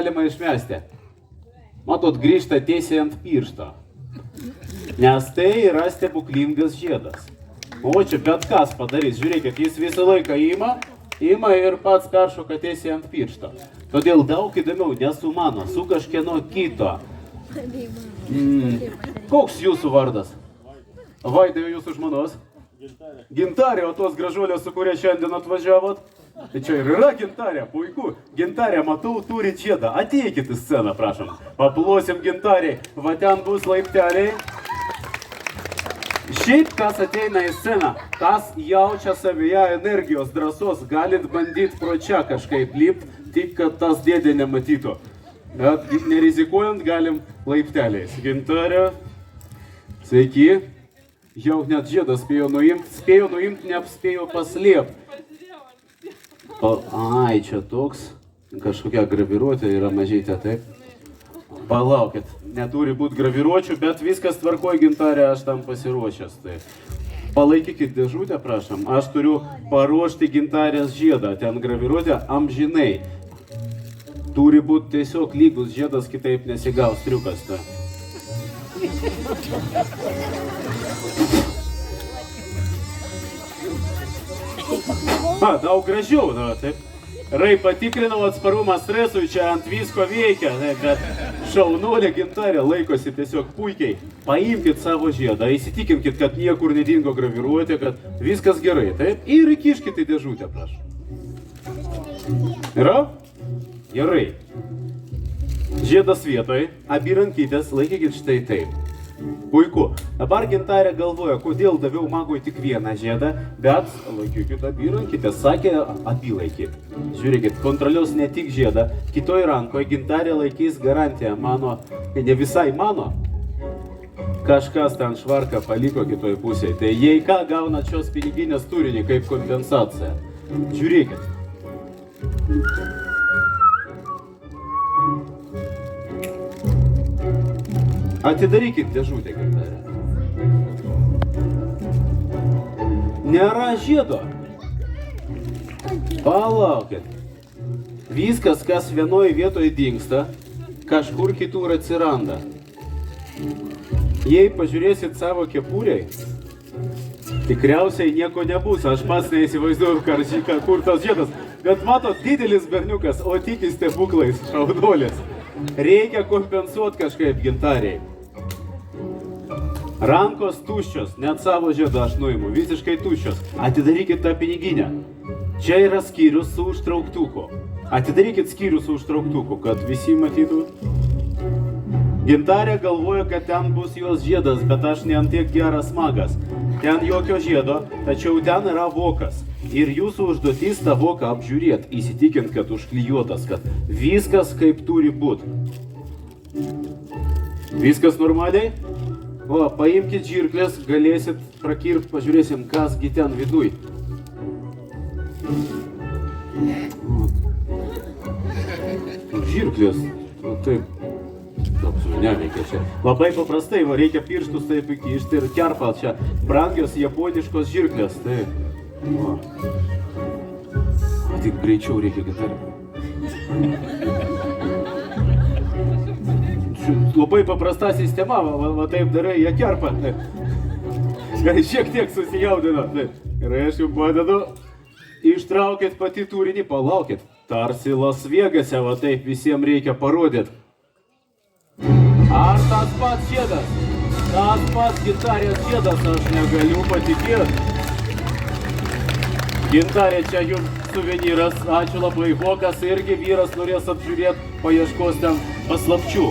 galima išmesti. Matot, grįžta tiesiai ant piršto. Nes tai yra stebuklingas žiedas. O čia bet kas padarys. Žiūrėkit, jis visą laiką ima ir pats peršoka tiesiai ant piršto. Todėl daug įdomiau ne su mano, su kažkieno kito. Koks jūsų vardas? Vaidai, jūsų žmonos? Gintarė, o tos gražuolės, su kuria šiandien atvažiavot? Tai čia ir yra Gintarė, puiku. Gintarė, matau, turi žiedą. Ateikit į sceną, prašom. Paplosim Gintarė. Va ten bus laipteliai. Šiaip, kas ateina į sceną, tas jaučia savyje energijos, drąsos, galit bandyti pro čia kažkaip lipt, tik kad tas dėdė nematytų. Bet nerizikuojant galim laipteliais. Gintarė, sveiki. Jau net žiedą spėjo nuimti, neapspėjo paslėpti. Ai, čia toks, kažkokia graviruotė yra mažytė, taip? Palaukit, neturi būti graviruočių, bet viskas tvarkoj, Gintarė, aš tam pasiruošęs. Tai. Palaikykit dėžutę, prašom, aš turiu paruošti Gintarės žiedą, ten graviruotė amžinai. Turi būti tiesiog lygus žiedas, kitaip nesigaus triukas. Tai. Daug gražiau, taip. Rai patikrinau atsparumą stresui, čia ant visko veikia, bet šaunolė Gintarė laikosi tiesiog puikiai. Paimkit savo žiedą, įsitikinkit, kad niekur nedingo graviruotė, kad viskas gerai, taip. Ir įkiškit į dėžutę, prašau. Yra? Gerai. Žiedas vietoj, abi rankytės laikykit štai taip. Puiku. Dabar Gintarė galvoja, kodėl daviau magui tik vieną žiedą, bet laikykit abi rankytės, sakė abi laikyt. Žiūrėkit, kontroliuos ne tik žiedą, kitoj rankoje Gintarė laikys garantiją mano, ne visai mano. Kažkas ten švarką paliko kitoj pusėje, tai jei ką gauna šios piniginės turinį kaip kompensaciją. Žiūrėkit. Atidarykit dėžutę, Gintarė. Nėra žiedo. Palaukit. Viskas, kas vienoje vietoje dingsta, kažkur kitur atsiranda. Jei pažiūrėsit savo kepuriai, tikriausiai nieko nebus. Aš pats neįsivaizduoju, kur tas žiedas. Bet matot, didelis berniukas, o tiki stebuklais, šaunuolis. Reikia kompensuoti kažkaip Gintarei. Rankos tuščios, net savo žiedą aš nuimu, visiškai tuščios. Atidarykit tą piniginę. Čia yra skyrius su užtrauktuku. Atidarykit skyrių su užtrauktuku, kad visi matytų. Gintarė galvoja, kad ten bus jos žiedas, bet aš ne ant tiek geras magas. Ten jokio žiedo, tačiau ten yra vokas. Ir jūsų užduotis tą voką apžiūrėt, įsitikint, kad užklijuotas, kad viskas kaip turi būt. Viskas normaliai? O, paimkit žirklės, galėsit prakirpt, pažiūrėsim, kasgi ten viduj. Žirklės, taip, toks neveikia čia. Labai paprastai, reikia pirštus taip įkišti ir kerpalt čia. Brangios japoniškos žirklės, taip. O. Tik greičiau reikia, Gintarė. Labai paprasta sistema, va taip darai, jie kerpa. Šiek tiek susijaudino. Ir aš jums padedu. Ištraukit pati turinį, palaukit. Tarsi Las Vegase, va taip visiems reikia parodyti. Ar tas pats žiedas? Tas pats Gintarės žiedas, aš negaliu patikėti. Gintarė, čia jums suvenyras, ačiū labai. Vokas irgi vyras norės apžiūrėti, paieškos ten paslapčių.